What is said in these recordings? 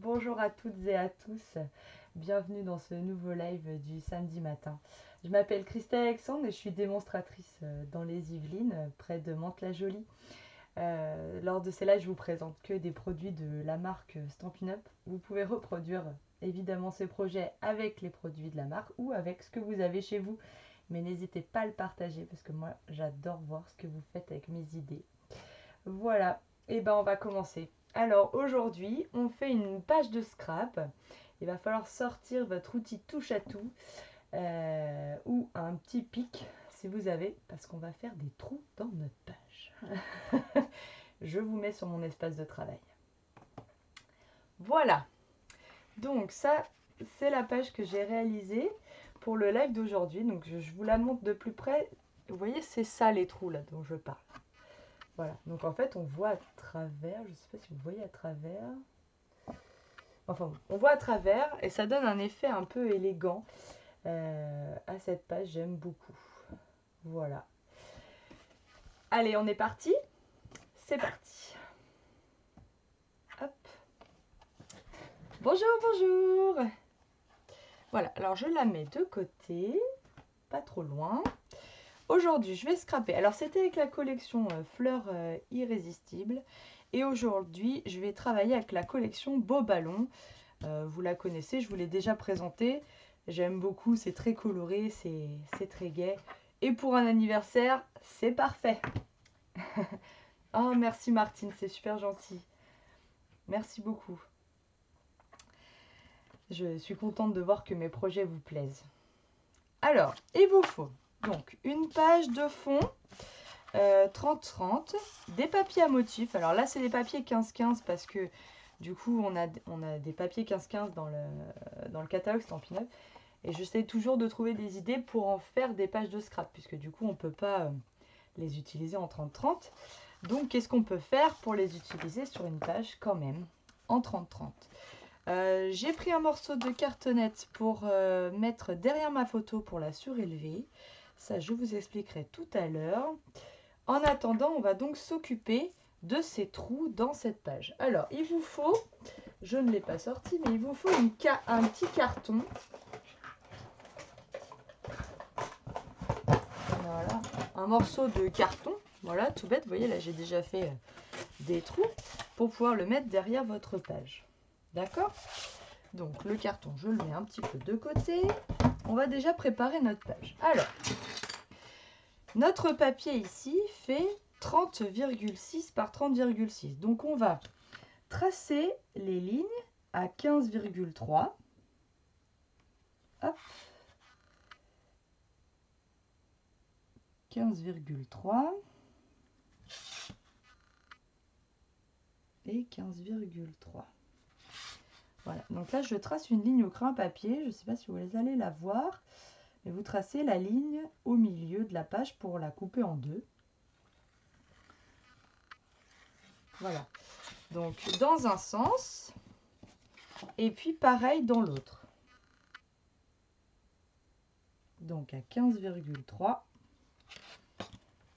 Bonjour à toutes et à tous, bienvenue dans ce nouveau live du samedi matin. Je m'appelle Christelle Alexandre et je suis démonstratrice dans les Yvelines, près de Mantes-la-Jolie. Lors de ces lives, je vous présente que des produits de la marque Stampin' Up. Vous pouvez reproduire évidemment ces projets avec les produits de la marque ou avec ce que vous avez chez vous. Mais n'hésitez pas à le partager parce que moi j'adore voir ce que vous faites avec mes idées. Voilà, et ben on va commencer. Alors aujourd'hui, on fait une page de scrap. Il va falloir sortir votre outil touche à tout ou un petit pic si vous avez, parce qu'on va faire des trous dans notre page. Je vous mets sur mon espace de travail. Voilà, donc ça c'est la page que j'ai réalisée pour le live d'aujourd'hui. Donc je vous la montre de plus près. Vous voyez, c'est ça les trous là dont je parle. Voilà, donc en fait on voit à travers, je ne sais pas si vous voyez à travers, enfin on voit à travers et ça donne un effet un peu élégant à cette page, j'aime beaucoup. Voilà. Allez, on est parti. C'est parti. Hop. Bonjour, bonjour. Voilà, alors je la mets de côté, pas trop loin. Aujourd'hui, je vais scraper. Alors, c'était avec la collection Fleurs Irrésistibles. Et aujourd'hui, je vais travailler avec la collection Beau Ballon. Vous la connaissez, je vous l'ai déjà présentée. J'aime beaucoup, c'est très coloré, c'est très gai. Et pour un anniversaire, c'est parfait. Oh, merci Martine, c'est super gentil. Merci beaucoup. Je suis contente de voir que mes projets vous plaisent. Alors, il vous faut donc une page de fond 30-30, des papiers à motifs. Alors là, c'est des papiers 15-15 parce que du coup, on a des papiers 15-15 dans le catalogue Stampin' Up. Et j'essaie toujours de trouver des idées pour en faire des pages de scrap, puisque du coup, on ne peut pas les utiliser en 30-30. Donc, qu'est-ce qu'on peut faire pour les utiliser sur une page quand même en 30-30 ? J'ai pris un morceau de cartonnette pour mettre derrière ma photo pour la surélever. Ça, je vous expliquerai tout à l'heure. En attendant, on va donc s'occuper de ces trous dans cette page. Alors, il vous faut, je ne l'ai pas sorti, mais il vous faut un petit carton. Voilà, un morceau de carton. Voilà, tout bête. Vous voyez, là, j'ai déjà fait des trous pour pouvoir le mettre derrière votre page. D'accord ? Donc, le carton, je le mets un petit peu de côté. On va déjà préparer notre page. Alors, notre papier ici fait 30,6 par 30,6. Donc, on va tracer les lignes à 15,3. Hop. 15,3 et 15,3. Voilà, donc là je trace une ligne au crayon à papier, je ne sais pas si vous allez la voir, mais vous tracez la ligne au milieu de la page pour la couper en deux. Voilà, donc dans un sens, et puis pareil dans l'autre. Donc à 15,3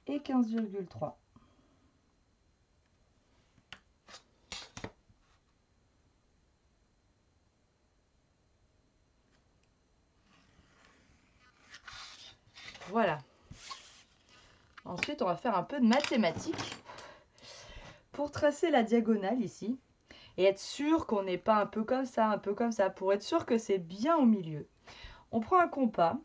et 15,3. Voilà. Ensuite, on va faire un peu de mathématiques pour tracer la diagonale ici et être sûr qu'on n'est pas un peu comme ça, pour être sûr que c'est bien au milieu. On prend un compas,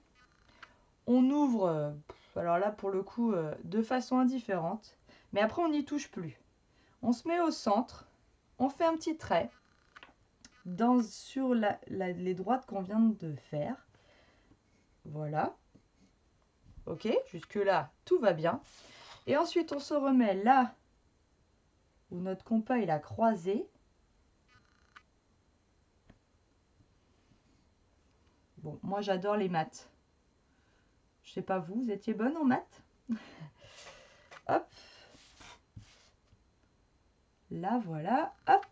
on ouvre, alors là pour le coup, de façon indifférente, mais après on n'y touche plus. On se met au centre, on fait un petit trait sur les droites qu'on vient de faire. Voilà. Ok, jusque là tout va bien. Et ensuite on se remet là où notre compas il a croisé. Bon, moi j'adore les maths. Je sais pas vous étiez bonne en maths? Hop. Là voilà, hop.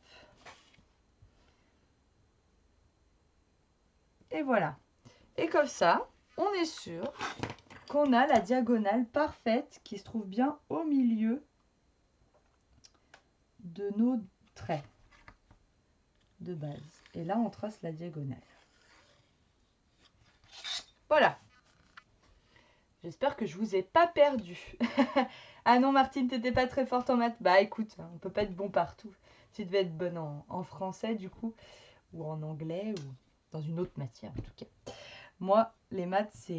Et voilà. Et comme ça, on est sûr qu'on a la diagonale parfaite qui se trouve bien au milieu de nos traits. de base. Et là, on trace la diagonale. Voilà. J'espère que je vous ai pas perdu. Ah non, Martine, t'étais pas très forte en maths. Bah écoute, on peut pas être bon partout. Tu devais être bonne en français du coup, ou en anglais, ou dans une autre matière en tout cas. Moi, les maths,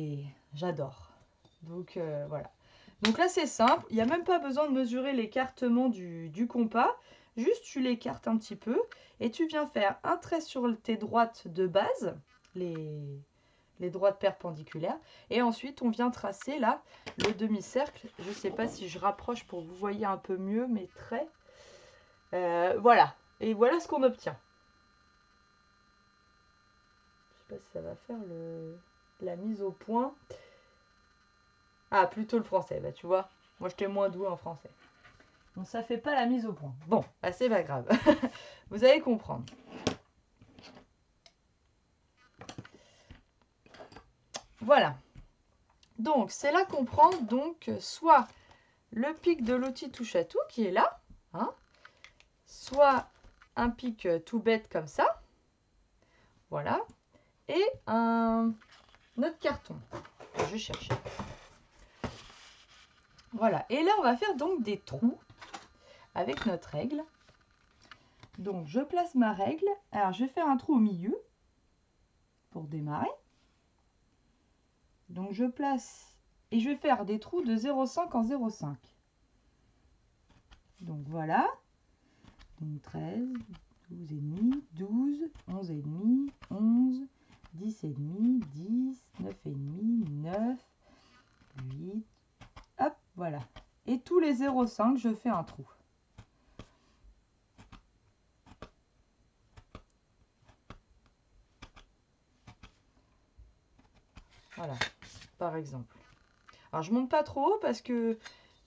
j'adore. Donc voilà. Donc là, c'est simple. Il n'y a même pas besoin de mesurer l'écartement du compas. Juste, tu l'écartes un petit peu et tu viens faire un trait sur tes droites de base, les droites perpendiculaires. Et ensuite, on vient tracer là le demi-cercle. Je ne sais pas si je rapproche pour que vous voyez un peu mieux mes traits. Voilà. Et voilà ce qu'on obtient. Je ne sais pas si ça va faire la mise au point. Ah, plutôt le français, bah tu vois. Moi, j'étais moins douée en français. Donc, ça fait pas la mise au point. Bon, bah, c'est pas grave. Vous allez comprendre. Voilà. Donc, c'est là qu'on prend donc soit le pic de l'outil touche à tout qui est là, hein, soit un pic tout bête comme ça, voilà, et un autre carton que je cherchais. Voilà, et là on va faire donc des trous avec notre règle. Donc je place ma règle, alors je vais faire un trou au milieu pour démarrer. Donc je place et je vais faire des trous de 0,5 en 0,5. Donc voilà, donc 13, 12 et demi, 12, 11 et demi, 11, 10 et demi, 10, 9 et demi, 9, 8, hop, voilà. Et tous les 0,5, je fais un trou. Voilà, par exemple. Alors, je monte pas trop haut parce que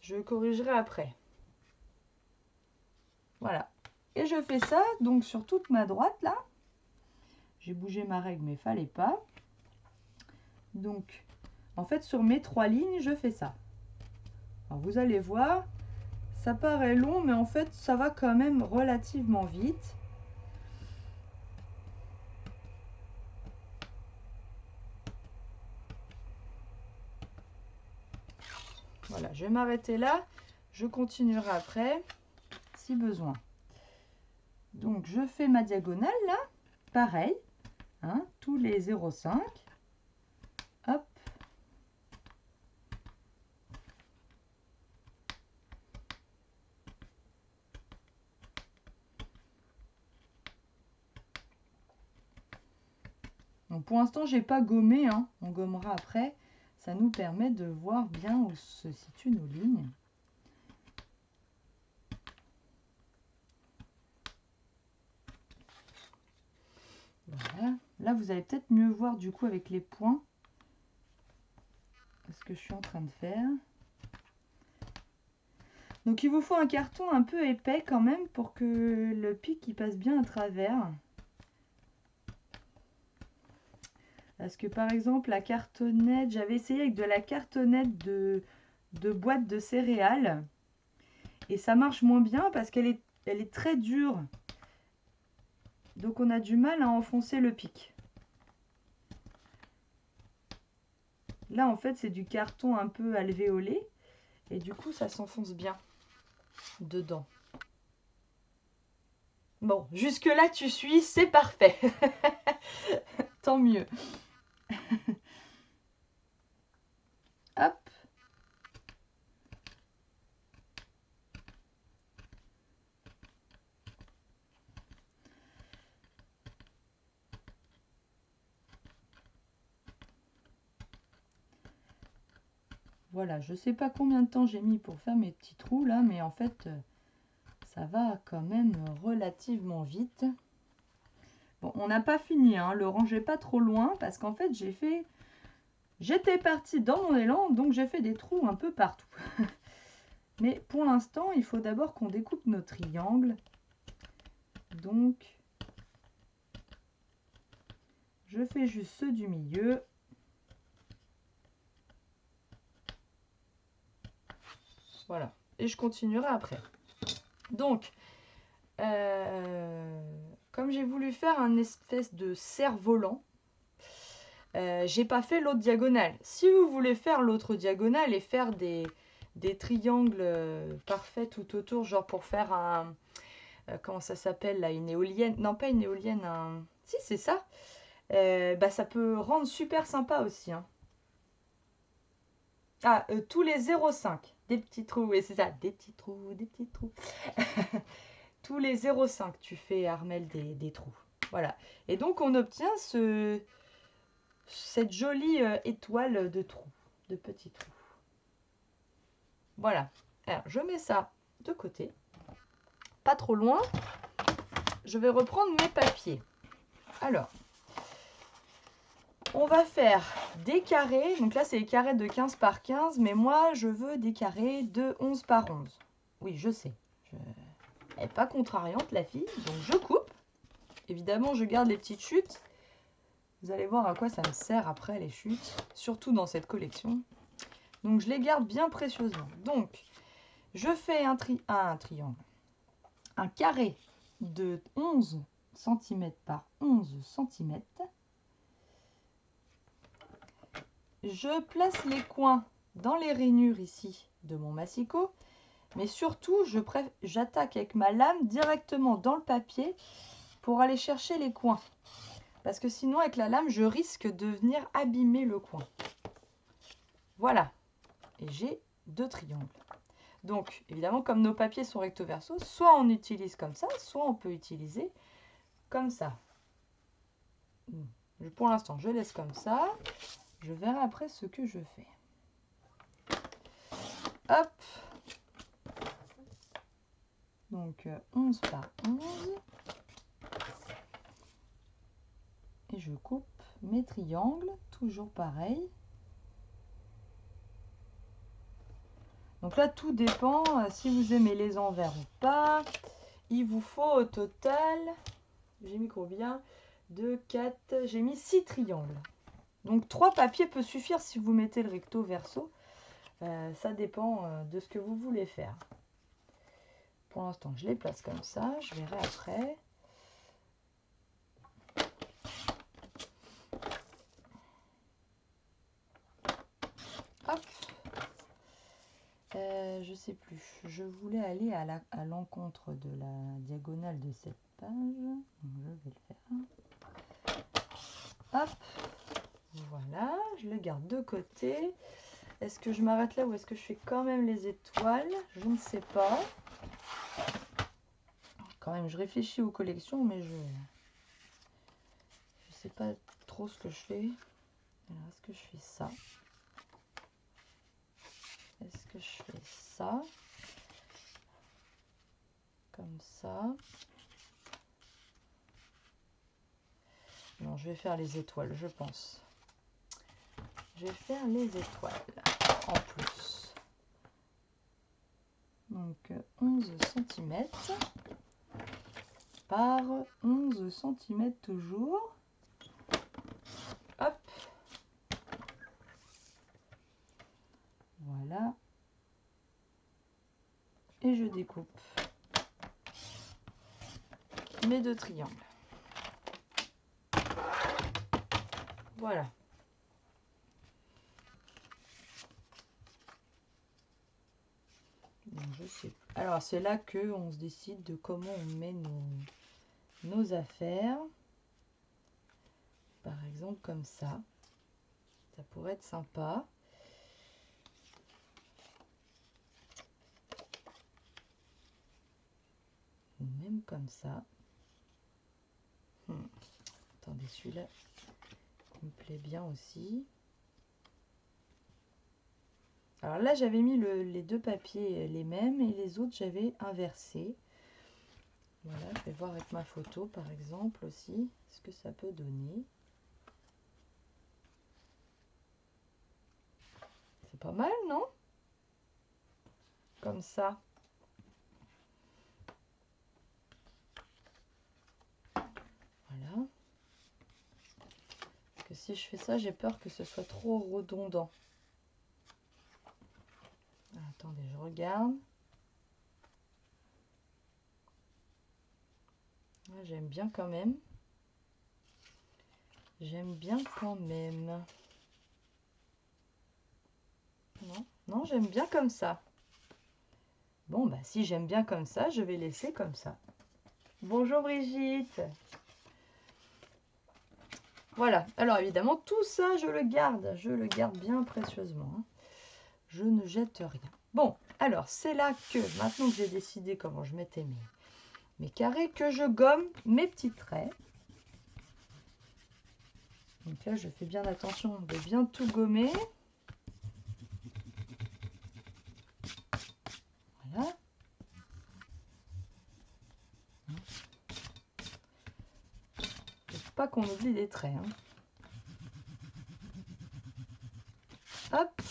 je corrigerai après. Voilà. Et je fais ça, donc, sur toute ma droite, là. J'ai bougé ma règle, mais il fallait pas. Donc, en fait, sur mes 3 lignes, je fais ça. Alors, vous allez voir, ça paraît long, mais en fait, ça va quand même relativement vite. Voilà, je vais m'arrêter là. Je continuerai après, si besoin. Donc, je fais ma diagonale, là. Pareil, hein, tous les 0,5. Hop. Donc pour l'instant, j'ai pas gommé, hein. On gommera après. Ça nous permet de voir bien où se situent nos lignes. Voilà. Là, vous allez peut-être mieux voir du coup avec les points ce que je suis en train de faire. Donc il vous faut un carton un peu épais quand même pour que le pic il passe bien à travers. Parce que par exemple la cartonnette, j'avais essayé avec de la cartonnette de boîte de céréales. Et ça marche moins bien parce qu'elle est très dure. Donc on a du mal à enfoncer le pic. Là en fait c'est du carton un peu alvéolé. Et du coup ça s'enfonce bien dedans. Bon, jusque là tu suis, c'est parfait. Tant mieux. Hop. Voilà, je sais pas combien de temps j'ai mis pour faire mes petits trous là, mais en fait, ça va quand même relativement vite. Bon, on n'a pas fini, hein, le rangez pas trop loin parce qu'en fait, j'étais partie dans mon élan, donc j'ai fait des trous un peu partout. Mais pour l'instant, il faut d'abord qu'on découpe nos triangles. Donc, je fais juste ceux du milieu. Voilà. Et je continuerai après. Donc, comme j'ai voulu faire un espèce de cerf-volant, j'ai pas fait l'autre diagonale. Si vous voulez faire l'autre diagonale et faire des triangles parfaits tout autour, genre pour faire un... comment ça s'appelle là, une éolienne? Non, pas une éolienne, un... Si, c'est ça. Bah, ça peut rendre super sympa aussi. Hein. Ah, tous les 0,5. Des petits trous, oui, c'est ça. Des petits trous, des petits trous. Tous les 0,5, tu fais, Armel, des trous. Voilà. Et donc, on obtient cette jolie étoile de trous, de petits trous. Voilà. Alors, je mets ça de côté. Pas trop loin. Je vais reprendre mes papiers. Alors, on va faire des carrés. Donc là, c'est des carrés de 15 par 15. Mais moi, je veux des carrés de 11 par 11. Oui, je sais. Elle n'est pas contrariante, la fille. Donc, je coupe. Évidemment, je garde les petites chutes. Vous allez voir à quoi ça me sert après, les chutes. Surtout dans cette collection. Donc, je les garde bien précieusement. Donc, je fais un triangle. Un carré de 11 cm par 11 cm. Je place les coins dans les rainures ici de mon massicot. Mais surtout, j'attaque avec ma lame directement dans le papier pour aller chercher les coins. Parce que sinon, avec la lame, je risque de venir abîmer le coin. Voilà. Et j'ai 2 triangles. Donc, évidemment, comme nos papiers sont recto verso, soit on utilise comme ça, soit on peut utiliser comme ça. Pour l'instant, je laisse comme ça. Je verrai après ce que je fais. Hop. Donc, 11 par 11. Et je coupe mes triangles, toujours pareil. Donc là, tout dépend si vous aimez les envers ou pas. Il vous faut au total, j'ai mis combien? 2, 4, j'ai mis 6 triangles. Donc 3 papiers peut suffire si vous mettez le recto verso. Ça dépend de ce que vous voulez faire. Pour l'instant, je les place comme ça. Je verrai après. Hop. Je sais plus. Je voulais aller à l'encontre de la diagonale de cette page. Donc, je vais le faire. Hop. Voilà. Je le garde de côté. Est-ce que je m'arrête là ou est-ce que je fais quand même les étoiles? Je ne sais pas. Quand même, je réfléchis aux collections, mais je sais pas trop ce que je fais. Alors, est-ce que je fais ça? Est-ce que je fais ça? Comme ça. Non, je vais faire les étoiles, je pense. Je vais faire les étoiles en plus. Donc 11 cm par 11 cm toujours. Hop. Voilà. Et je découpe mes 2 triangles. Voilà. Donc, je sais. Alors c'est là que on se décide de comment on met nos affaires. Par exemple comme ça. Ça pourrait être sympa. Ou même comme ça. Attendez, celui-là, il me plaît bien aussi. Alors là, j'avais mis les 2 papiers les mêmes et les autres, j'avais inversé. Voilà, je vais voir avec ma photo, par exemple, aussi, ce que ça peut donner. C'est pas mal, non? Comme ça. Voilà. Parce que si je fais ça, j'ai peur que ce soit trop redondant. Attendez, je regarde. J'aime bien quand même. J'aime bien quand même. Non, non, j'aime bien comme ça. Bon, bah si j'aime bien comme ça, je vais laisser comme ça. Bonjour Brigitte. Voilà, alors évidemment, tout ça, je le garde bien précieusement. Hein. Je ne jette rien. Bon, alors c'est là que, maintenant que j'ai décidé comment je mettais mes carrés, que je gomme mes petits traits. Donc là, je fais bien attention de bien tout gommer. Voilà. Il ne faut pas qu'on oublie les traits. Hein. Hop.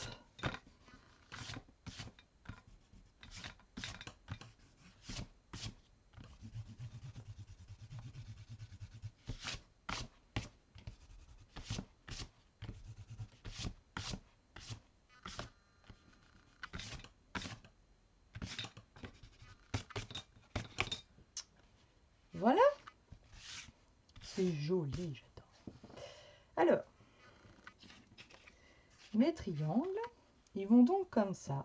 Voilà. C'est joli, j'adore. Alors, mes triangles, ils vont donc comme ça.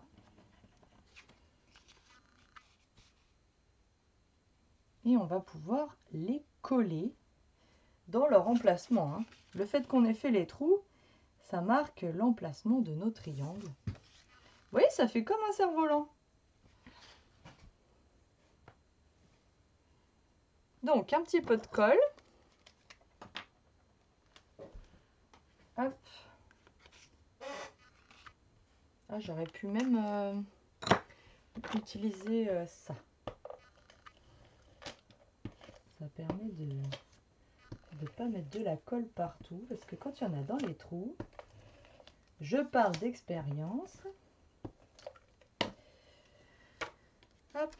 Et on va pouvoir les coller dans leur emplacement. Hein. Le fait qu'on ait fait les trous, ça marque l'emplacement de nos triangles. Vous voyez, ça fait comme un cerf-volant. Donc, un petit peu de colle. Hop. Ah, j'aurais pu même utiliser ça. Ça permet de ne pas mettre de la colle partout. Parce que quand il y en a dans les trous, je parle d'expérience. Hop.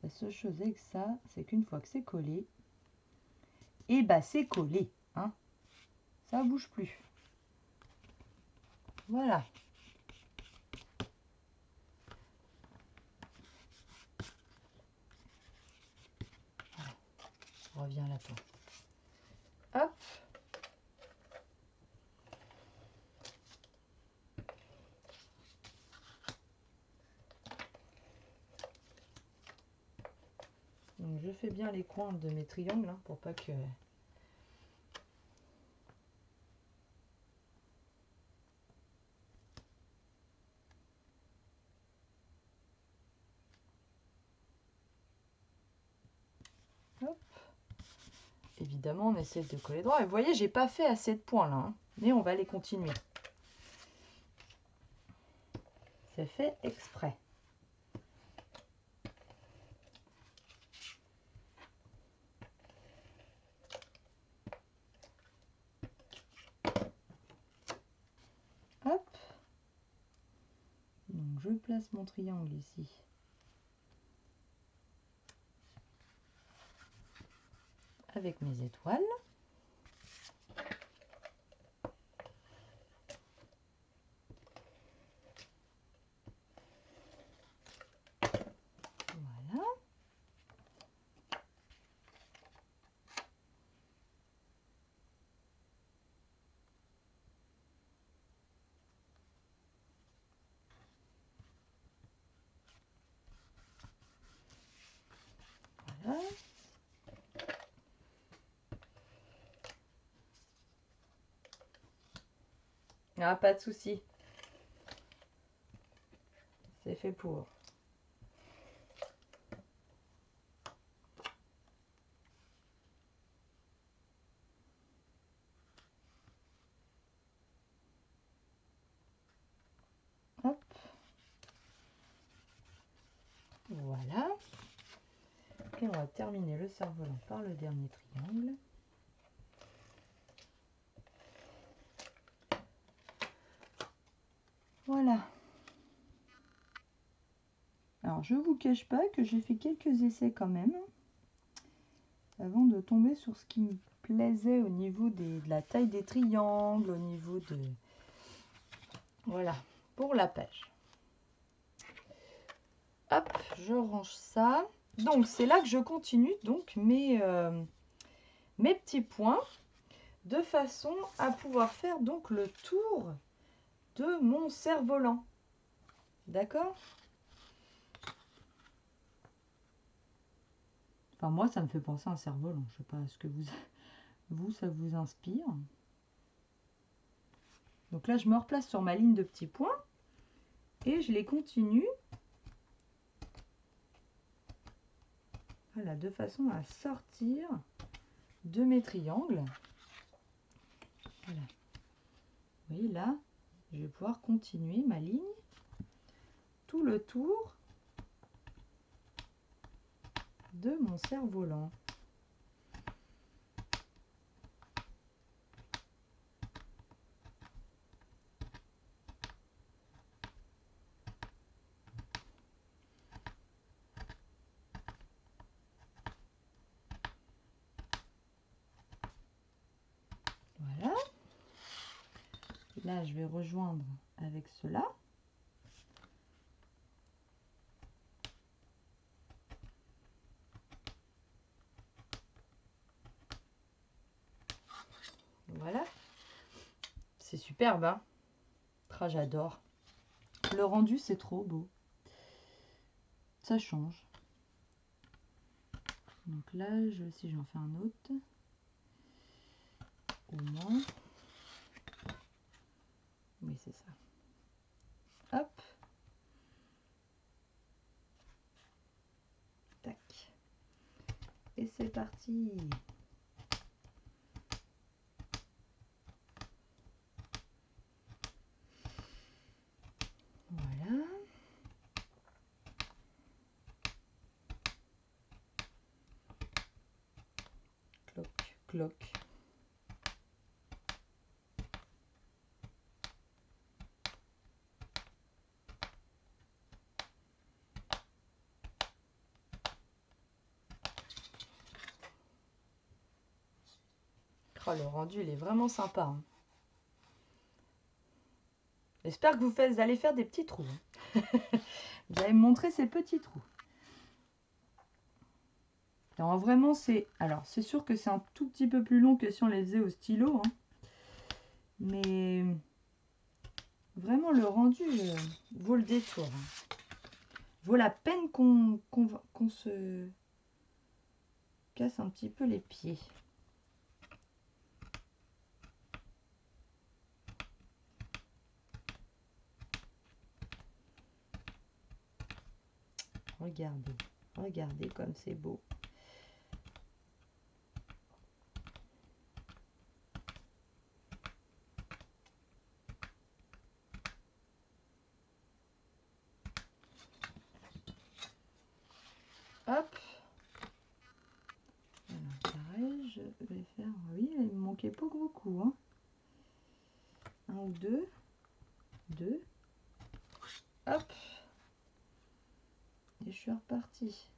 La seule chose avec ça, c'est qu'une fois que c'est collé, et bah c'est collé. Hein. Ça bouge plus. Voilà. Je reviens là-dedans. Hop. Donc je fais bien les coins de mes triangles hein, pour pas que... Hop. Évidemment, on essaie de coller droit. Et vous voyez, j'ai pas fait assez de points là. Hein, mais on va les continuer. C'est fait exprès. Hop. Donc je place mon triangle ici. Avec mes étoiles. Voilà. Voilà. Ah, pas de souci. C'est fait pour. Hop. Voilà. Et on va terminer le cerf-volant par le dernier triangle. Voilà. Alors, je ne vous cache pas que j'ai fait quelques essais quand même, avant de tomber sur ce qui me plaisait au niveau de la taille des triangles, au niveau de... Voilà, pour la page. Hop, je range ça. Donc c'est là que je continue donc mes petits points de façon à pouvoir faire donc le tour de mon cerf-volant. D'accord? Enfin moi ça me fait penser à un cerf-volant. Je sais pas ce que vous ça vous inspire. Donc là je me replace sur ma ligne de petits points et je les continue. Voilà, de façon à sortir de mes triangles. Voilà. Vous voyez là, je vais pouvoir continuer ma ligne tout le tour de mon cerf-volant. Voilà. Là, je vais rejoindre avec cela. Voilà. C'est superbe, hein? Ah, j'adore. Le rendu, c'est trop beau. Ça change. Donc là, si j'en fais un autre, au moins. Oui, c'est ça. Hop. Tac. Et c'est parti. Voilà. Cloc, cloc. Oh, le rendu, il est vraiment sympa, hein. J'espère que vous allez faire des petits trous. Vous allez me montrer ces petits trous. Alors vraiment, c'est sûr que c'est un tout petit peu plus long que si on les faisait au stylo, hein. Mais vraiment, le rendu vaut le détour, hein. Vaut la peine qu'on se casse un petit peu les pieds. Regardez, regardez comme c'est beau. Hop. Alors, pareil, je vais faire... Oui, il me manquait pas beaucoup, hein. Un ou deux. Deux. Hop. Et je suis repartie.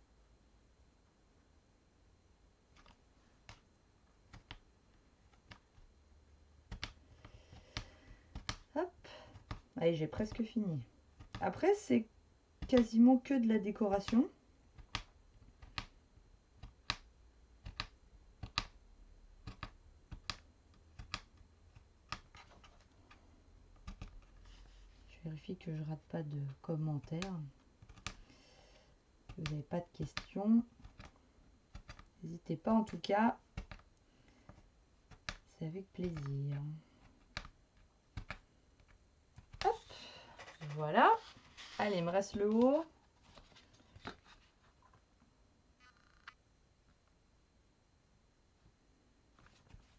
Hop. Allez, j'ai presque fini. Après, c'est quasiment que de la décoration. Je vérifie que je rate pas de commentaires. Si vous n'avez pas de questions, n'hésitez pas en tout cas. C'est avec plaisir. Hop. Voilà. Allez, il me reste le haut.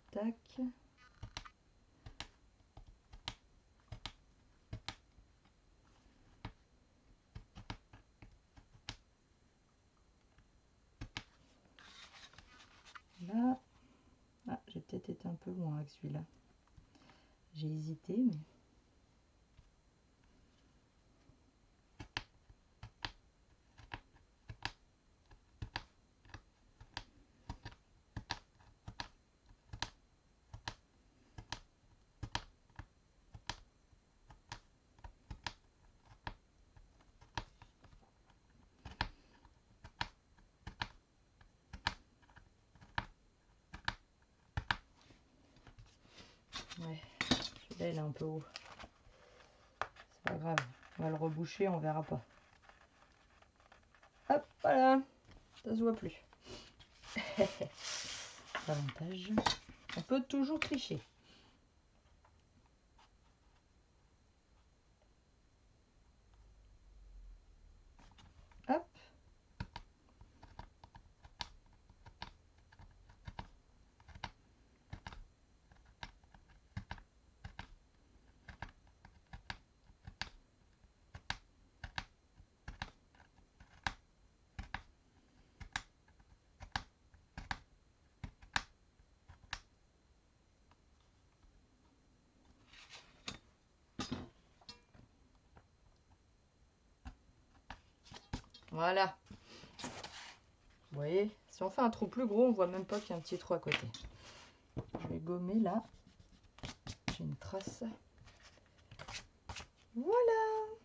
Tac. Là. Ah, j'ai peut-être été un peu loin avec celui-là. J'ai hésité, mais... Là, il est un peu haut. C'est pas grave. On va le reboucher, on verra pas. Hop, voilà. Ça se voit plus. Avantage. On peut toujours tricher. Hop. Voilà. Vous voyez, si on fait un trou plus gros, on voit même pas qu'il y a un petit trou à côté. Je vais gommer là. J'ai une trace. Voilà.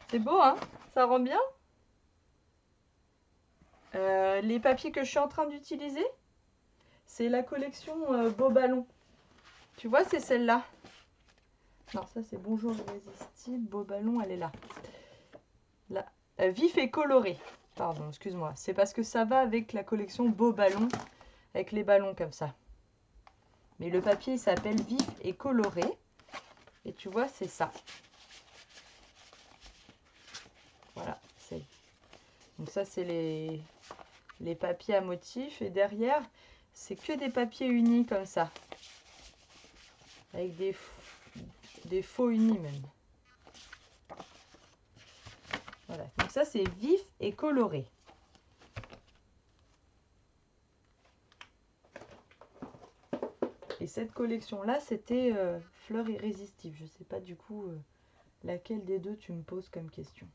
C'est beau, hein? Ça rend bien? Les papiers que je suis en train d'utiliser, c'est la collection Beau Ballon. Tu vois, c'est celle-là. Non, ça c'est Bonjour Irrésistible. Beau Ballon, elle est là. Là. Vif et coloré. Pardon, excuse-moi. C'est parce que ça va avec la collection Beau Ballon, avec les ballons comme ça. Mais le papier s'appelle Vif et coloré. Et tu vois, c'est ça. Voilà. Donc ça, c'est les papiers à motifs. Et derrière, c'est que des papiers unis comme ça. Avec des faux unis même. Voilà. Donc ça, c'est vif et coloré. Et cette collection-là, c'était Fleurs irrésistibles. Je ne sais pas du coup laquelle des deux tu me poses comme question.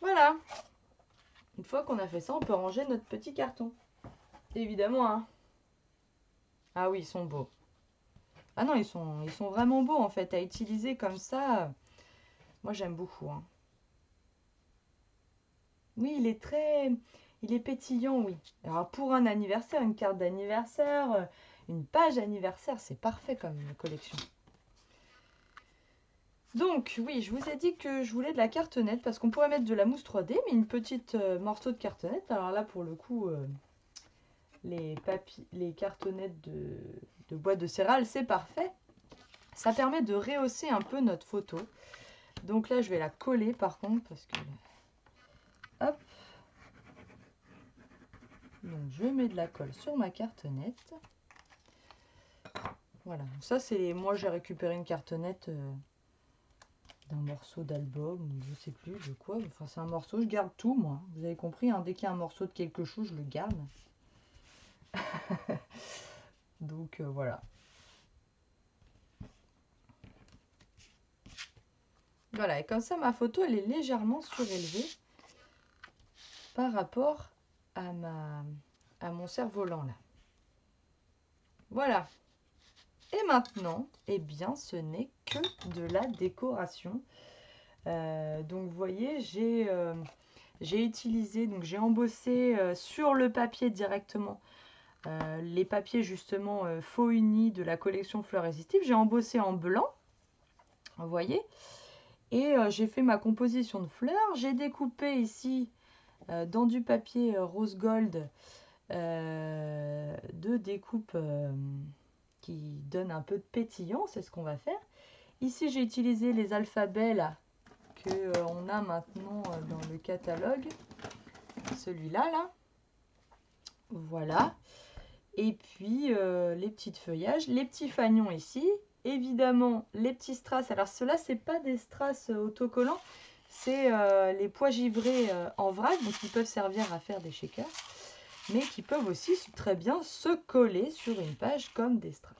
Voilà. Une fois qu'on a fait ça, on peut ranger notre petit carton. Évidemment, hein. Ah oui, ils sont beaux. Ah non, ils sont vraiment beaux en fait. À utiliser comme ça, moi j'aime beaucoup. Hein. Oui, il est pétillant, oui. Alors pour un anniversaire, une carte d'anniversaire, une page anniversaire, c'est parfait comme collection. Donc oui, je vous ai dit que je voulais de la cartonnette parce qu'on pourrait mettre de la mousse 3D, mais une petite morceau de cartonnette. Alors là, pour le coup, les cartonnettes de boîte de céréales, c'est parfait. Ça permet de rehausser un peu notre photo. Donc là, je vais la coller par contre parce que... Hop. Donc je mets de la colle sur ma cartonnette. Voilà. Ça, c'est... Moi, j'ai récupéré une cartonnette... d'un morceau d'album, je sais plus de quoi, enfin c'est un morceau, je garde tout moi, vous avez compris, hein, dès qu'il y a un morceau de quelque chose, je le garde. Donc voilà. Voilà, et comme ça ma photo elle est légèrement surélevée par rapport à mon cerf-volant là. Voilà. Et maintenant, eh bien ce n'est que de la décoration. Donc vous voyez, j'ai utilisé, donc j'ai embossé sur le papier directement les papiers justement faux unis de la collection Fleurs Irrésistibles. J'ai embossé en blanc, vous voyez, et j'ai fait ma composition de fleurs. J'ai découpé ici dans du papier rose gold deux découpes qui donnent un peu de pétillant, c'est ce qu'on va faire. Ici j'ai utilisé les alphabets là que on a maintenant dans le catalogue, celui-là là, voilà. Et puis les petits feuillages, les petits fanions ici, évidemment les petits strass. Alors ceux-là c'est pas des strass autocollants, c'est les pois givrés en vrac, donc ils peuvent servir à faire des shakers, mais qui peuvent aussi très bien se coller sur une page comme des strass.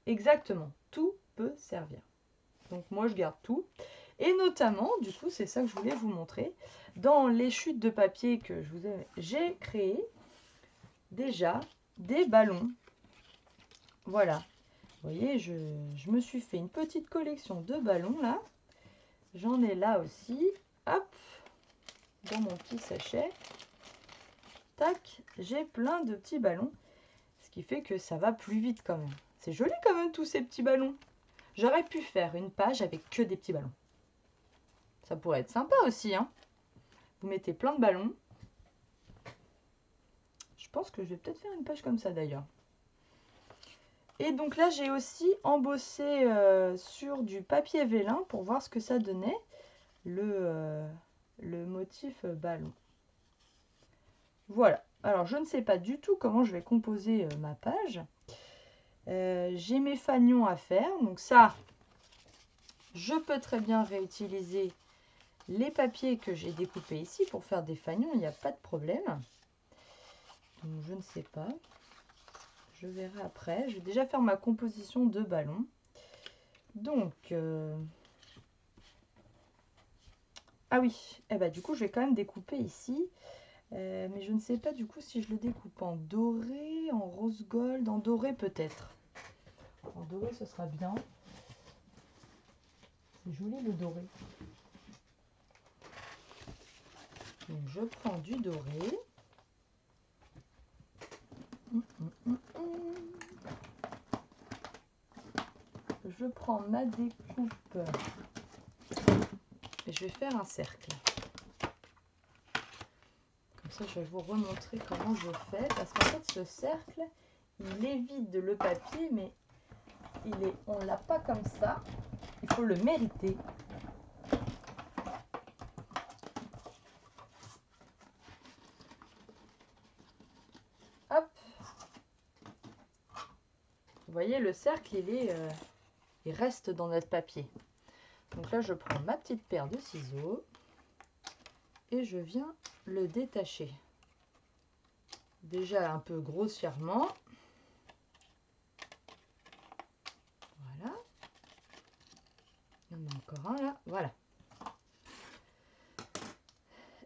Exactement, tout peut servir. Donc moi je garde tout. Et notamment, du coup, c'est ça que je voulais vous montrer. Dans les chutes de papier que j'ai créé déjà des ballons. Voilà. Vous voyez, je me suis fait une petite collection de ballons là. J'en ai là aussi. Hop, dans mon petit sachet. tac, j'ai plein de petits ballons. Ce qui fait que ça va plus vite quand même. C'est joli quand même tous ces petits ballons. J'aurais pu faire une page avec que des petits ballons. Ça pourrait être sympa aussi, hein. Vous mettez plein de ballons. Je pense que je vais peut-être faire une page comme ça d'ailleurs. Et donc là, j'ai aussi embossé sur du papier vélin pour voir ce que ça donnait, le motif ballon. Voilà. Alors, je ne sais pas du tout comment je vais composer ma page. J'ai mes fanions à faire. Donc ça, je peux très bien réutiliser les papiers que j'ai découpés ici pour faire des fanions. Il n'y a pas de problème. Donc, je ne sais pas. Je verrai après. Je vais déjà faire ma composition de ballon. Donc, ah oui, eh ben, du coup, je vais quand même découper ici. Mais je ne sais pas du coup si je le découpe en doré, en rose gold, en doré peut-être. En doré, ce sera bien. C'est joli le doré. Donc, je prends du doré. Je prends ma découpe et je vais faire un cercle. Comme ça, je vais vous remontrer comment je fais. Parce qu'en fait, ce cercle, il évite le papier, mais on ne l'a pas comme ça. Il faut le mériter. Hop. Vous voyez, le cercle, il reste dans notre papier. Donc là, je prends ma petite paire de ciseaux et je viens le détacher. Déjà un peu grossièrement. Voilà. Il y en a encore un là. Voilà.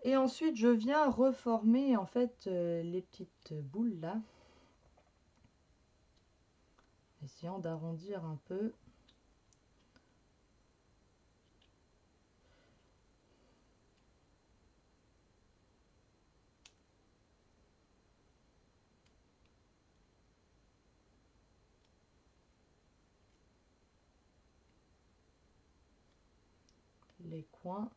Et ensuite, je viens reformer en fait les petites boules là. Essayant d'arrondir un peu. Les coins.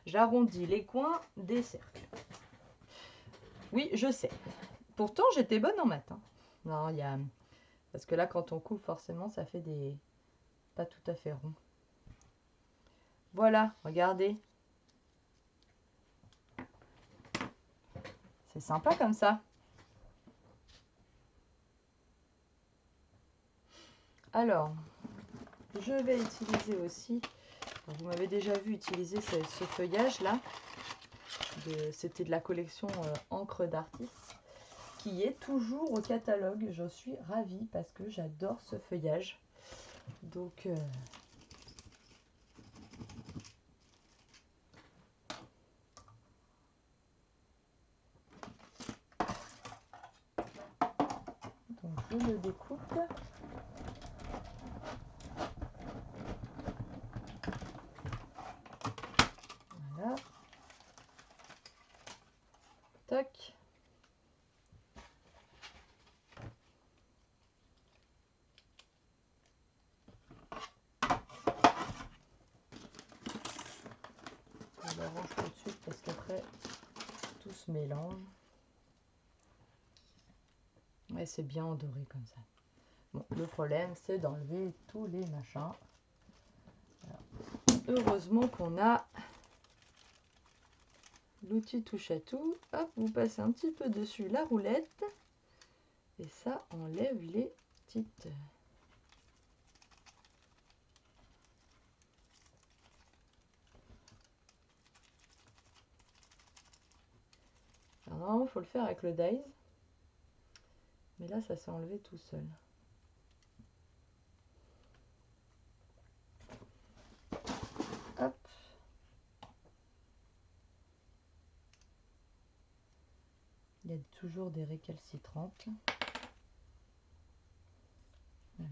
J'arrondis les coins des cercles. Oui, je sais. Pourtant, j'étais bonne en maths. Hein. Non, il y a... Parce que là, quand on coupe, forcément, ça fait des... pas tout à fait rond. Voilà, regardez. C'est sympa comme ça. Alors, je vais utiliser aussi... Vous m'avez déjà vu utiliser ce feuillage-là. C'était de la collection Encre d'artiste, qui est toujours au catalogue. Je suis ravie parce que j'adore ce feuillage. Donc, je le découpe. Voilà. Tac. Je l'arrange tout de suite parce qu'après tout se mélange. Ouais, c'est bien endoré comme ça. Bon, le problème c'est d'enlever tous les machins. Alors, heureusement qu'on a l'outil touche à tout. Hop, vous passez un petit peu dessus la roulette. Et ça enlève les petites... Alors normalement, il faut le faire avec le dies. Mais là, ça s'est enlevé tout seul. Hop. Il y a toujours des récalcitrantes. Alors,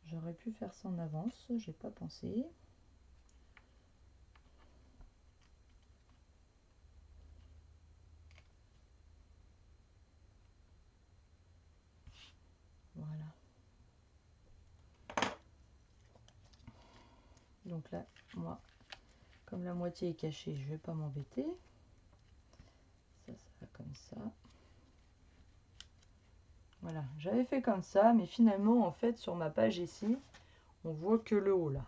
j'aurais pu faire ça en avance, j'ai pas pensé. Donc là, moi, comme la moitié est cachée, je vais pas m'embêter. Ça va comme ça. Voilà, j'avais fait comme ça, mais finalement, en fait, sur ma page ici, on voit que le haut là.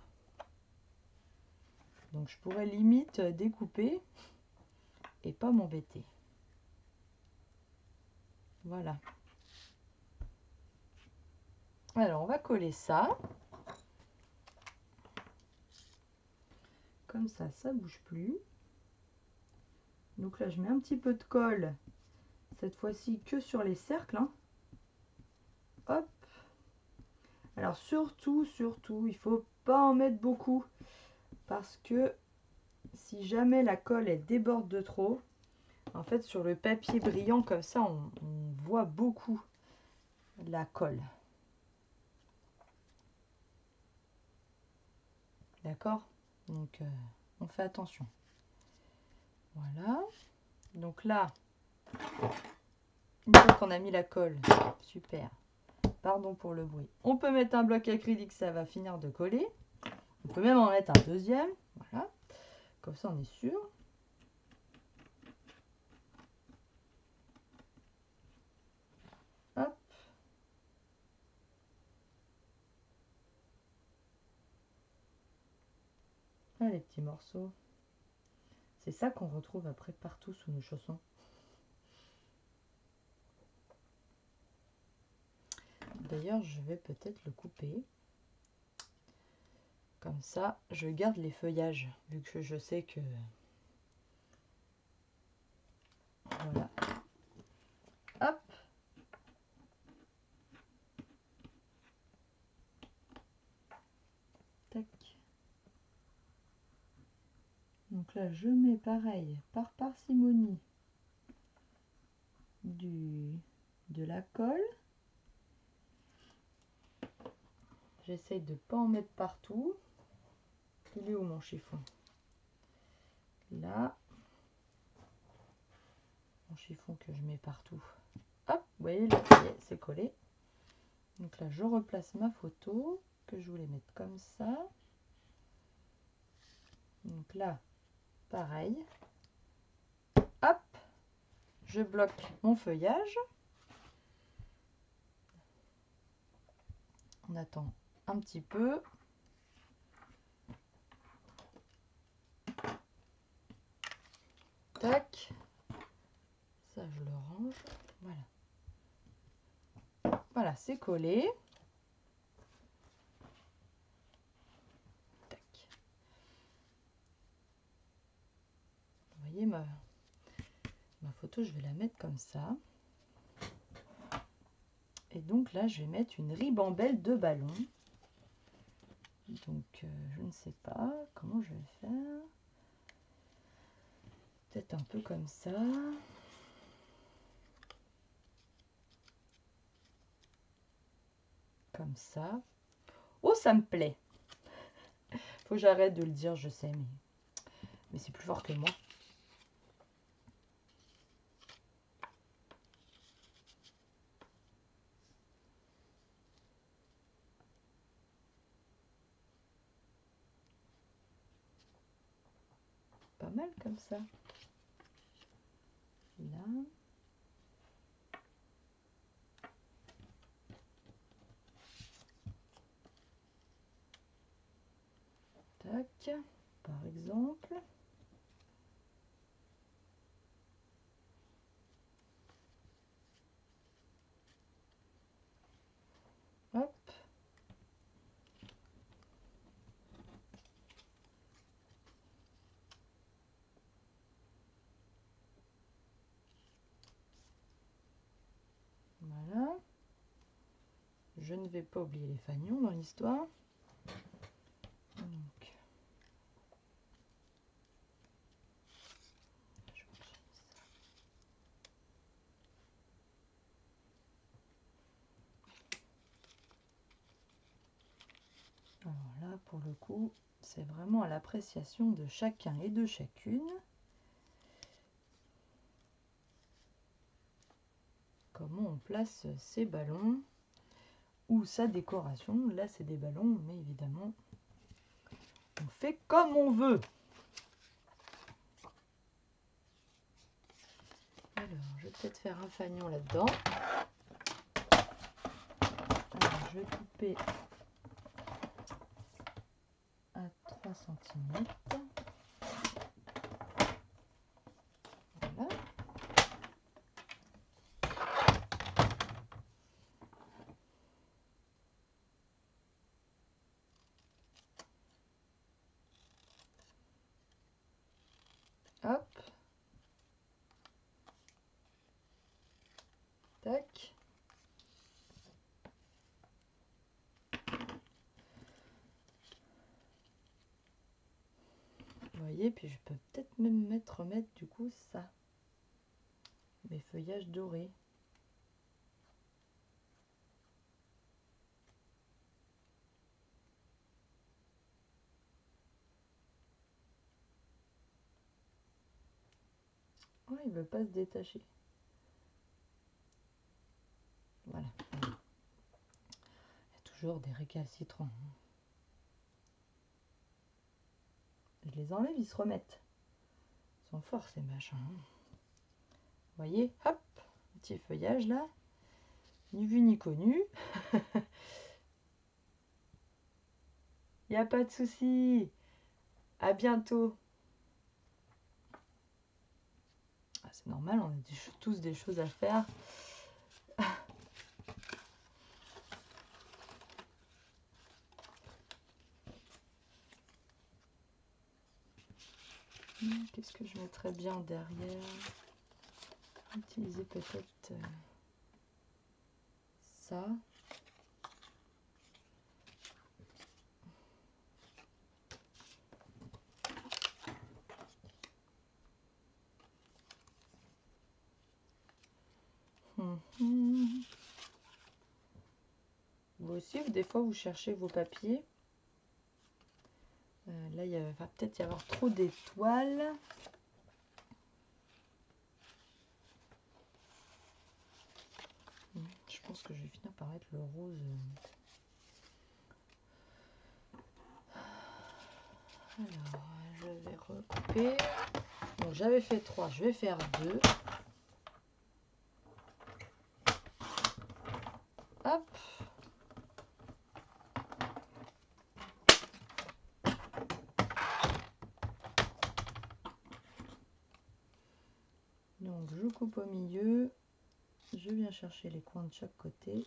Donc je pourrais limite découper et pas m'embêter. Voilà. Alors on va coller ça. Comme ça bouge plus. Donc là je mets un petit peu de colle, cette fois-ci que sur les cercles. Hein. Hop. Alors surtout, il faut pas en mettre beaucoup. Parce que si jamais la colle elle déborde de trop, en fait sur le papier brillant comme ça, on voit beaucoup la colle. D'accord? Donc on fait attention. Voilà. Donc là, une fois qu'on a mis la colle, super. Pardon pour le bruit. On peut mettre un bloc acrylique, ça va finir de coller. On peut même en mettre un deuxième. Voilà. Comme ça, on est sûr. Hop. Là, les petits morceaux. C'est ça qu'on retrouve après partout sous nos chaussons. D'ailleurs, je vais peut-être le couper. Comme ça, je garde les feuillages, vu que je sais que... Voilà. Hop. Tac. Donc là, je mets pareil, par parcimonie, de la colle. J'essaye de ne pas en mettre partout. Il est où mon chiffon? Là. Mon chiffon que je mets partout. Hop, vous voyez, là, c'est collé. Donc là, je replace ma photo, que je voulais mettre comme ça. Donc là, pareil. Hop, je bloque mon feuillage. On attend un petit peu. Tac. Ça, je le range. Voilà. Voilà, c'est collé. Tac. Vous voyez, ma photo, je vais la mettre comme ça. Et donc là, je vais mettre une ribambelle de ballons. Donc, je ne sais pas comment je vais le faire. Peut-être un peu comme ça. Comme ça. Oh, ça me plaît. Faut que j'arrête de le dire, je sais, mais c'est plus fort que moi. Pas mal comme ça. Là. Tac, par exemple. Hop. Voilà. Je ne vais pas oublier les fanions dans l'histoire. Donc, alors là, pour le coup, c'est vraiment à l'appréciation de chacun et de chacune. Comment on place ces ballons ou sa décoration. Là, c'est des ballons, mais évidemment, On fait comme on veut. Alors, je vais peut-être faire un fanion là-dedans. Alors, je vais couper à 3 cm. Voilà. Hop. Tac. Vous voyez, puis je peux peut-être même remettre du coup ça. Mes feuillages dorés. Oh, il ne veut pas se détacher. Voilà. Il y a toujours des récalcitrants. Je les enlève, ils se remettent. Ils sont forts ces machins. Vous voyez, hop, petit feuillage là. Ni vu ni connu. Il n'y a pas de souci. À bientôt. Ah, c'est normal, on a tous des choses à faire. Qu'est-ce que je mettrais bien derrière? Utiliser peut-être ça. Vous aussi, des fois, vous cherchez vos papiers. Là, il va peut-être y avoir trop d'étoiles. Je pense que je vais finir par mettre le rose. Alors, je vais recouper. Donc, j'avais fait 3, je vais faire 2. Hop. Donc, je coupe au milieu. Je viens chercher les coins de chaque côté.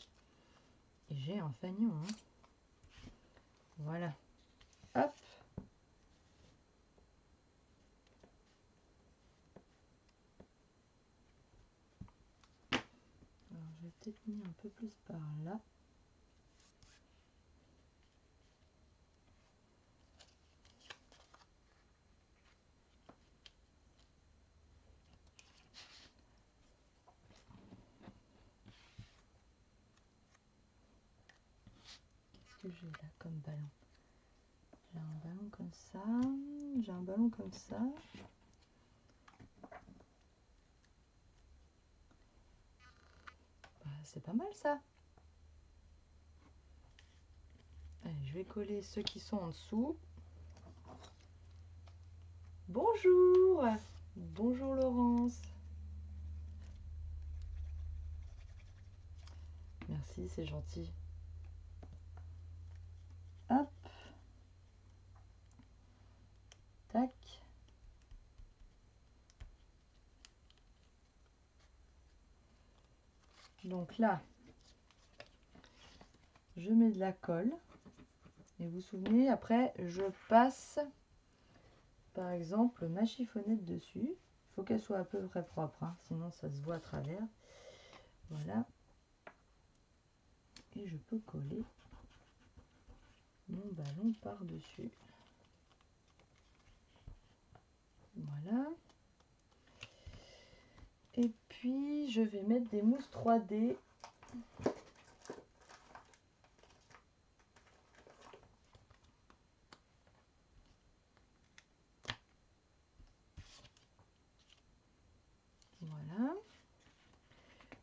Et j'ai un fanion. Hein. Voilà. Hop. Alors, je vais peut-être mis un peu plus par là. Qu'est-ce que j'ai là comme ballon? J'ai un ballon comme ça. J'ai un ballon comme ça. Bah, c'est pas mal ça. Allez, je vais coller ceux qui sont en dessous. Bonjour. Bonjour Laurence. Merci, c'est gentil. Hop. Tac. Donc là, je mets de la colle. Et vous vous souvenez, après, je passe, par exemple, ma chiffonnette dessus. Il faut qu'elle soit à peu près propre, hein, sinon ça se voit à travers. Voilà. Et je peux coller mon ballon par-dessus. Voilà. Et puis, je vais mettre des mousses 3D. Voilà.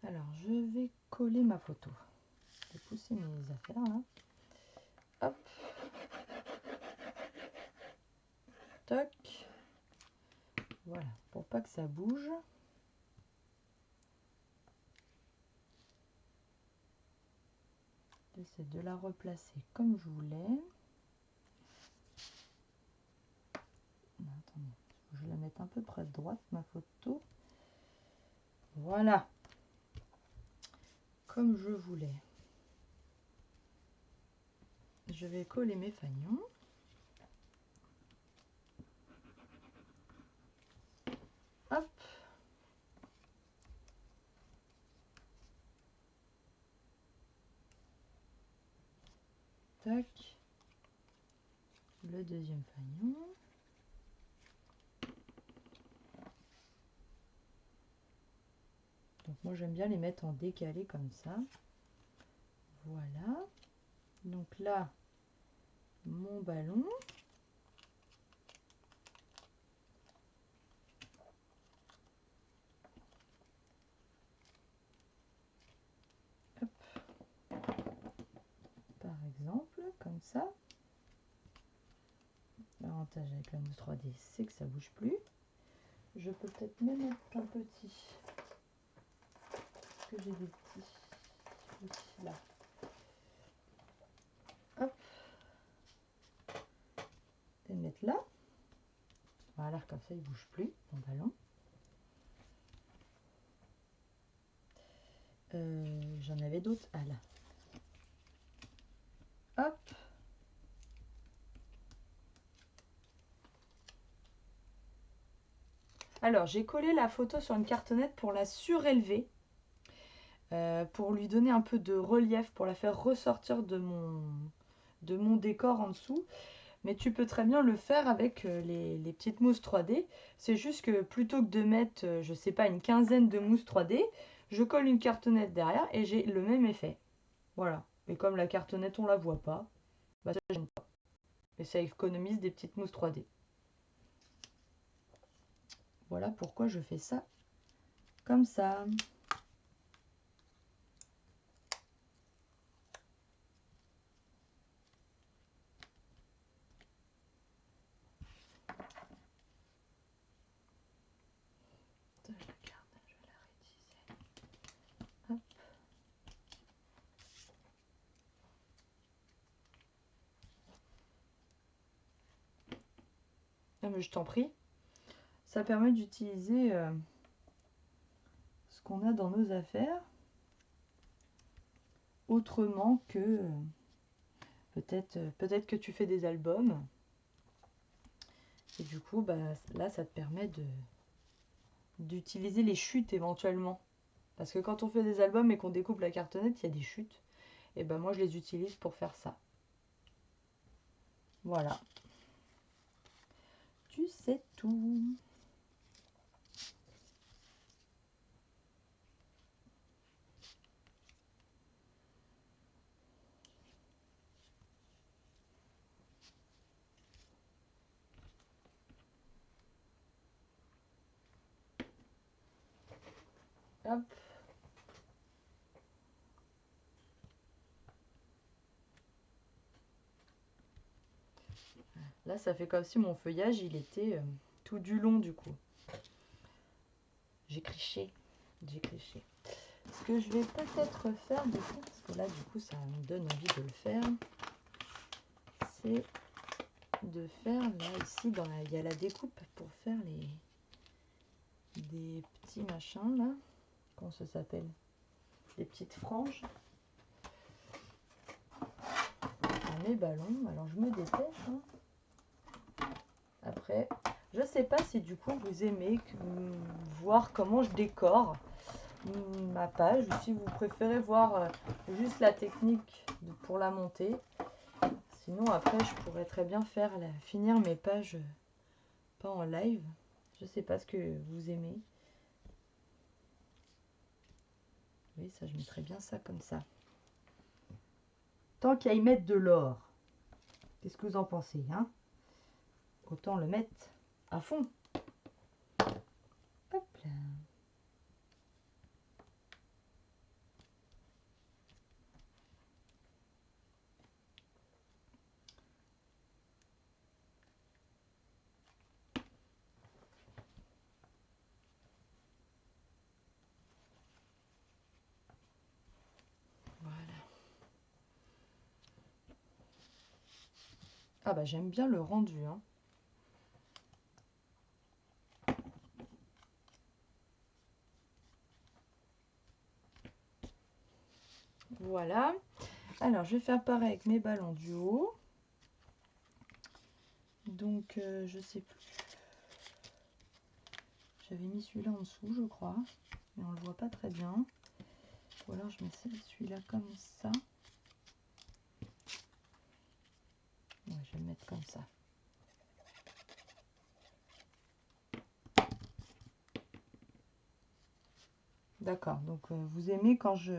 Alors, je vais coller ma photo. Je vais pousser mes affaires là. Hop. Voilà, pour pas que ça bouge. J'essaie de la replacer comme je voulais. Non, attendez, je vais la mettre un peu près de droite, ma photo. Voilà. Comme je voulais. Je vais coller mes fanions. Hop. Tac. Le deuxième fanion. Donc moi j'aime bien les mettre en décalé comme ça. Voilà. Donc là, mon ballon. Hop. Par exemple, comme ça. L'avantage avec la mousse 3D, c'est que ça bouge plus. Je peux peut-être même mettre un petit. Parce que j'ai des petits outils là. Hop. Et le mettre là. Voilà, comme ça il bouge plus, mon ballon. J'en avais d'autres. Ah là. Hop. Alors, j'ai collé la photo sur une cartonnette pour la surélever. Pour lui donner un peu de relief, pour la faire ressortir de mon décor en dessous. Mais tu peux très bien le faire avec les petites mousses 3D. C'est juste que plutôt que de mettre, je sais pas, une quinzaine de mousses 3D, je colle une cartonnette derrière et j'ai le même effet. Voilà. Et comme la cartonnette, on la voit pas, bah ça j'aime pas. Et ça économise des petites mousses 3D. Voilà pourquoi je fais ça comme ça. Je la garde, je vais la réutiliser. Hop. Ah, mais je t'en prie. Ça permet d'utiliser ce qu'on a dans nos affaires autrement que peut-être que tu fais des albums et du coup bah, là ça te permet d'utiliser les chutes éventuellement parce que quand on fait des albums et qu'on découpe la cartonnette il y a des chutes et ben moi je les utilise pour faire ça. Voilà, tu sais tout. Hop. Là ça fait comme si mon feuillage il était tout du long du coup. J'ai triché. Ce que je vais peut-être faire du coup, parce que là du coup ça me donne envie de le faire, c'est de faire là ici il y a la découpe pour faire des petits machins là, comment ça s'appelle, des petites franges à mes ballons. Alors je me dépêche hein. Après je sais pas si du coup vous aimez voir comment je décore ma page ou si vous préférez voir juste la technique pour la monter. Sinon après je pourrais très bien finir mes pages pas en live. Je sais pas ce que vous aimez. Oui, ça je mettrais bien ça comme ça. Tant qu'à y mettre de l'or. Qu'est-ce que vous en pensez hein? Autant le mettre à fond. Hop là. Ah bah j'aime bien le rendu, hein. Voilà. Alors je vais faire pareil avec mes ballons du haut. Donc je sais plus. J'avais mis celui-là en dessous, je crois. Mais on le voit pas très bien. Ou alors je mets celui-là comme ça. Ouais, je vais le mettre comme ça. D'accord, donc vous aimez quand je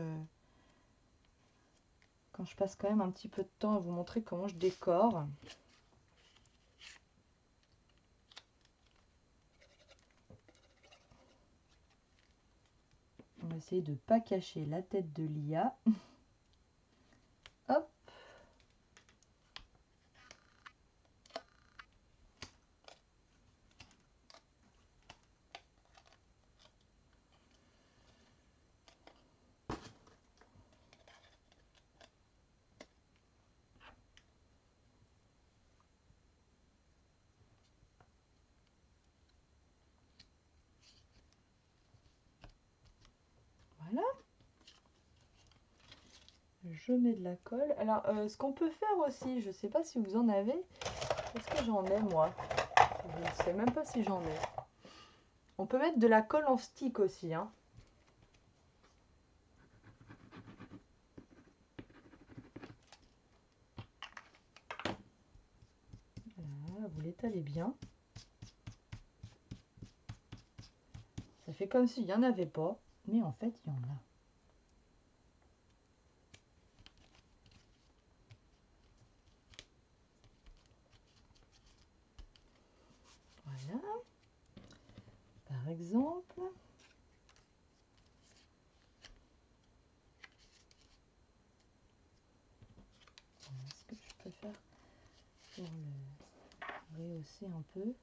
passe quand même un petit peu de temps à vous montrer comment je décore. On va essayer de ne pas cacher la tête de Lia. Hop. Voilà. Je mets de la colle. Alors, ce qu'on peut faire aussi, je ne sais pas si vous en avez. Est-ce que j'en ai, moi? Je ne sais même pas si j'en ai. On peut mettre de la colle en stick aussi, hein. Voilà, vous l'étalez bien. Ça fait comme s'il n'y en avait pas, mais en fait, il y en a. Voilà. Par exemple. Est-ce que je peux faire pour le rehausser un peu?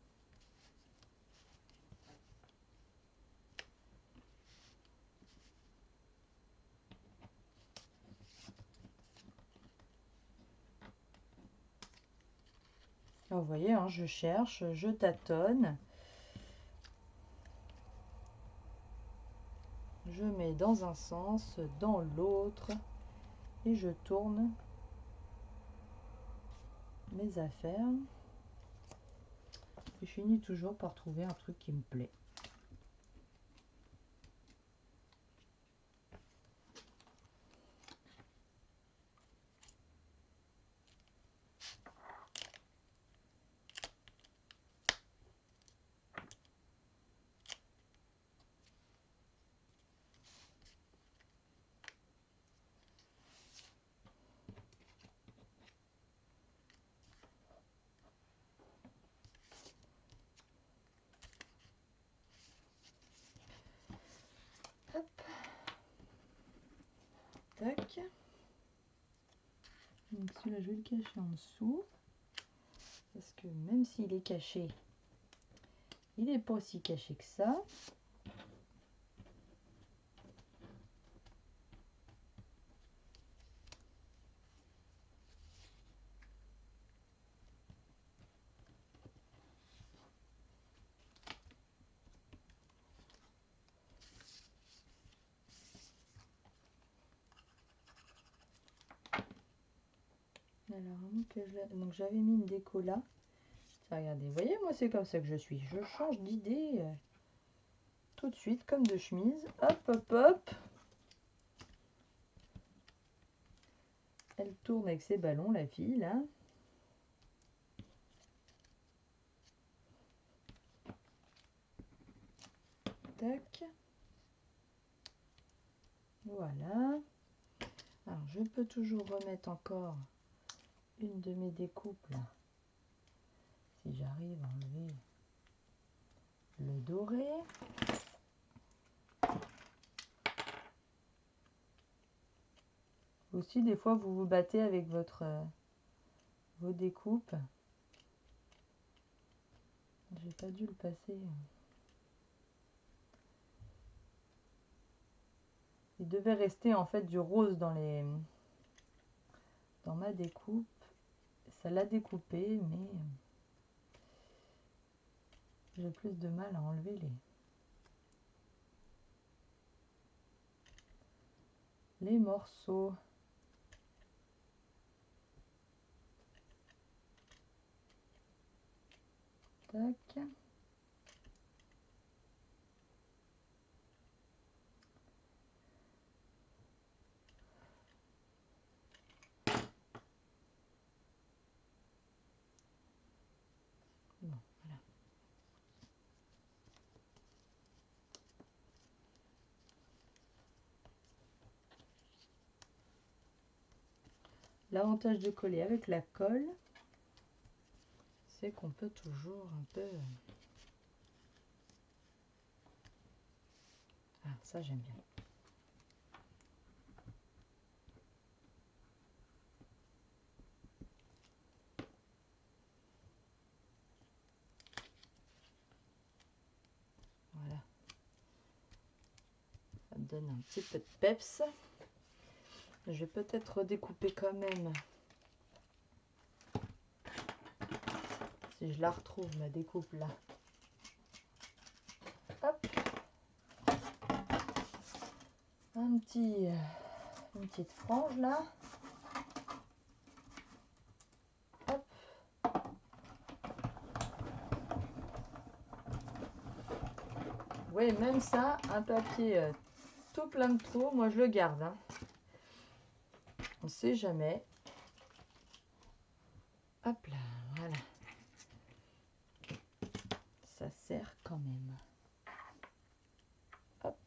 Vous voyez, hein, je cherche, je tâtonne. Je mets dans un sens, dans l'autre, et je tourne mes affaires. Et je finis toujours par trouver un truc qui me plaît. Hop. Tac. Donc celui-là, je vais le cacher en dessous. Parce que même s'il est caché, il n'est pas aussi caché que ça. Alors, donc j'avais mis une déco là. Tiens, regardez, vous voyez, moi c'est comme ça que je suis. Je change d'idée tout de suite, comme de chemise. Hop, hop, hop. Elle tourne avec ses ballons, la fille, là. Tac. Voilà. Alors, je peux toujours remettre encore une de mes découpes, là. Si j'arrive à enlever le doré. Aussi, des fois, vous vous battez avec vos découpes. J'ai pas dû le passer. Il devait rester en fait du rose dans ma découpe. Ça l'a découpé, mais j'ai plus de mal à enlever les morceaux. Tac. Bon, voilà. L'avantage de coller avec la colle, c'est qu'on peut toujours un peu... Ah, ça j'aime bien. Voilà. Ça me donne un petit peu de peps. Je vais peut-être redécouper quand même. Si je la retrouve, ma découpe là. Hop. Une petite frange là. Hop. Oui, même ça, un papier tout plein de trous, moi je le garde. Hein. On ne sait jamais. Hop là, voilà. Ça sert quand même. Hop.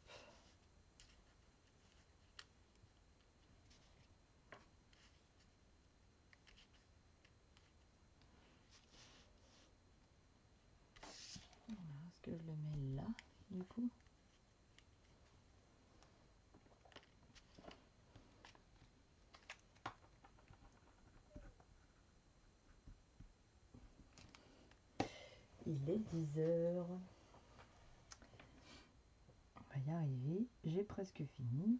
Voilà, est-ce que je le mets là, du coup? Il est 10 heures. On va y arriver. J'ai presque fini.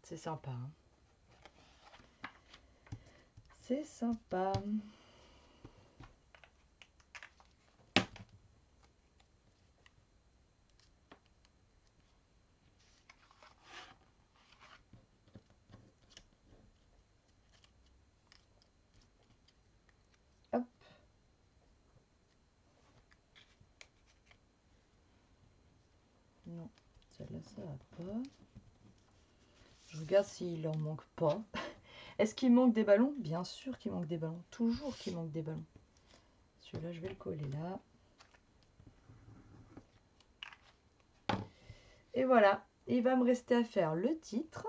C'est sympa. Hein. C'est sympa. Hop. Non, celle-là, ça va pas. Je regarde s'il en manque pas. Est-ce qu'il manque des ballons? Bien sûr qu'il manque des ballons. Toujours qu'il manque des ballons. Celui-là, je vais le coller là. Et voilà. Il va me rester à faire le titre.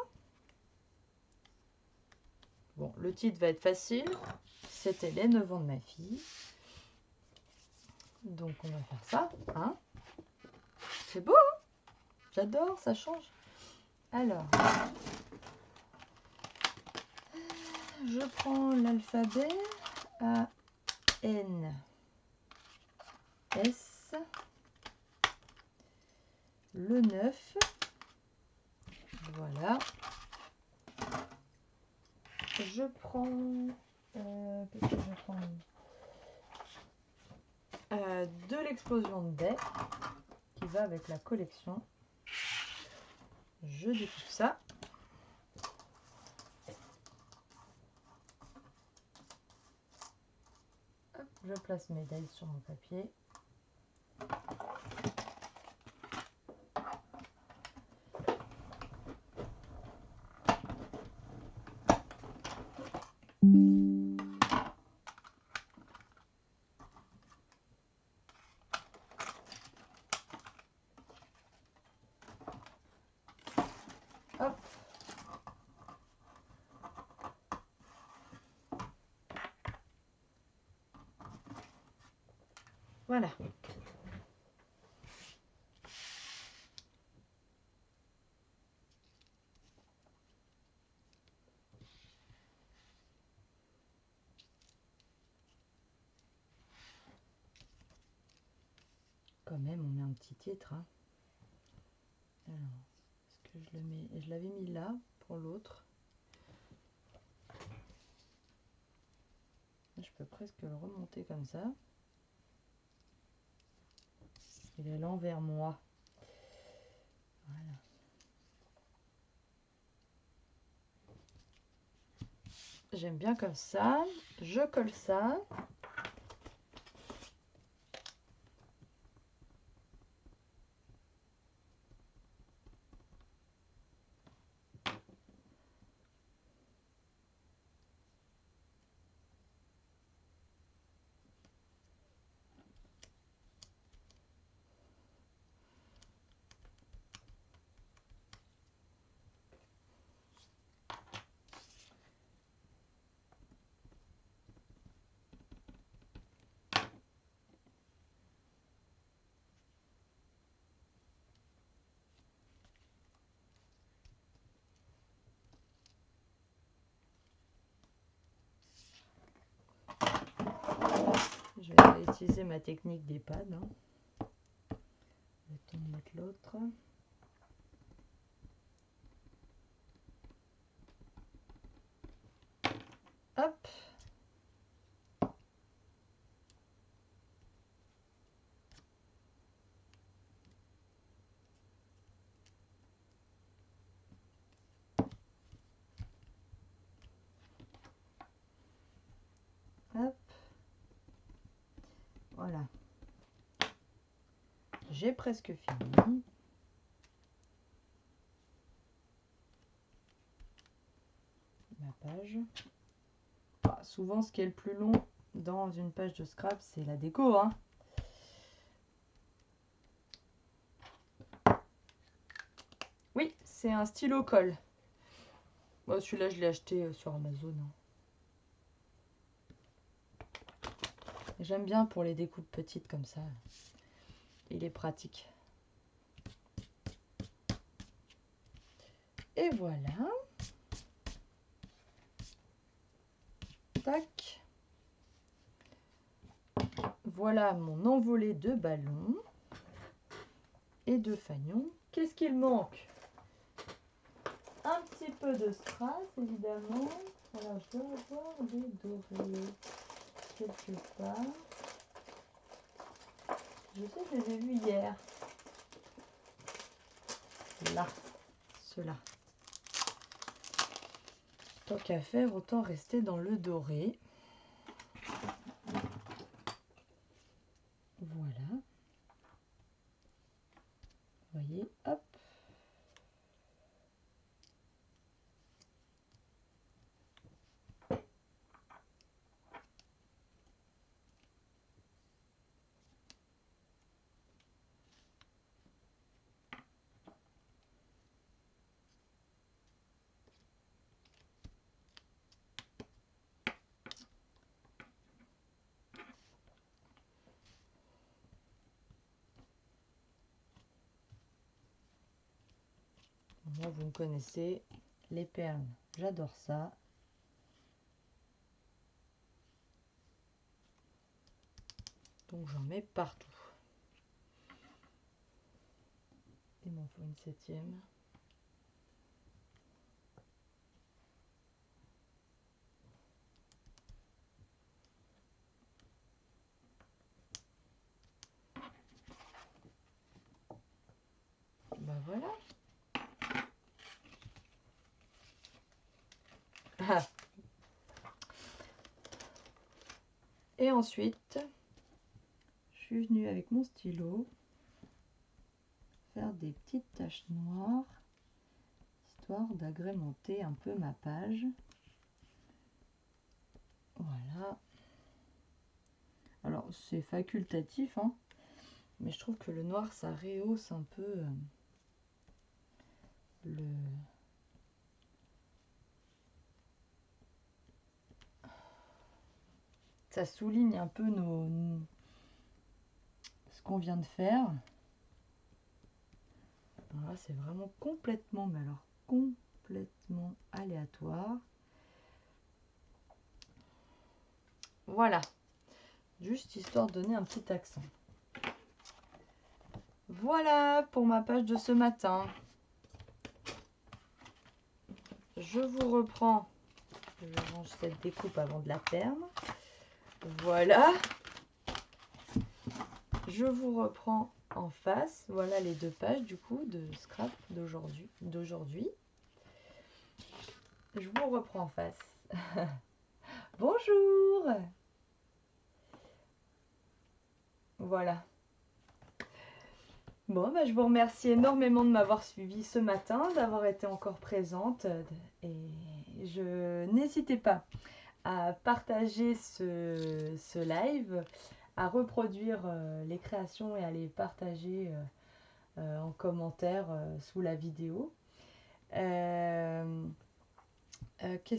Bon, le titre va être facile. C'était les 9 ans de ma fille. Donc, on va faire ça. Hein, c'est beau, hein? J'adore, ça change. Alors, je prends l'alphabet A, N, S, le 9. Voilà. Je prends... qu'est-ce que je prends de l'explosion de dés qui va avec la collection. Je découpe ça. Hop, je place mes dés sur mon papier. Hop. Voilà. Quand même, on met un petit titre. Hein. Alors, est-ce que je le mets. Et je l'avais mis là pour l'autre. Je peux presque le remonter comme ça. Il est l'envers moi. Voilà. J'aime bien comme ça. Je colle ça. Je vais utiliser ma technique des pads. Le temps de mettre l'autre. Hop. Hop. Voilà. J'ai presque fini. Ma page. Souvent, ce qui est le plus long dans une page de scrap, c'est la déco. Hein. Oui, c'est un stylo colle. Bon, celui-là, je l'ai acheté sur Amazon. Hein. J'aime bien pour les découpes petites comme ça. Il est pratique. Et voilà. Tac. Voilà mon envolée de ballons et de fanions. Qu'est-ce qu'il manque? Un petit peu de strass, évidemment. Alors, je dois avoir des dorés quelque part. Je sais que je les ai vus hier. Là, ceux-là. Tant qu'à faire, autant rester dans le doré. Voilà. Vous voyez, hop. Moi, vous me connaissez, les perles, j'adore ça. Donc j'en mets partout. Il m'en faut une 7e. Ben voilà. Ah. Et ensuite, je suis venue avec mon stylo faire des petites taches noires, histoire d'agrémenter un peu ma page. Voilà. Alors c'est facultatif, hein, mais je trouve que le noir ça rehausse un peu le... Ça souligne un peu ce qu'on vient de faire. Alors là c'est vraiment complètement, mais alors complètement aléatoire. Voilà, juste histoire de donner un petit accent. Voilà pour ma page de ce matin. je vous reprends. Je range cette découpe avant de la perdre. Voilà. Je vous reprends en face. Voilà les 2 pages du coup de scrap d'aujourd'hui. Je vous reprends en face. Bonjour. Voilà. Bon, bah, je vous remercie énormément de m'avoir suivi ce matin, d'avoir été encore présente. Et n'hésitez pas à partager ce live, à reproduire les créations et à les partager en commentaire sous la vidéo. Qu'est-ce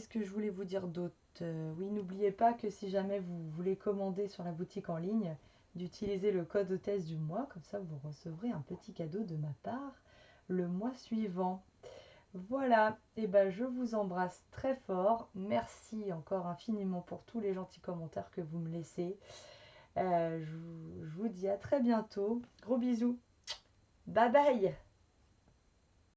que je voulais vous dire d'autre? Oui, n'oubliez pas que si jamais vous voulez commander sur la boutique en ligne, d'utiliser le code hôtesse du mois, comme ça vous recevrez un petit cadeau de ma part le mois suivant. Voilà, et ben je vous embrasse très fort. Merci encore infiniment pour tous les gentils commentaires que vous me laissez. Je vous dis à très bientôt. Gros bisous. Bye bye.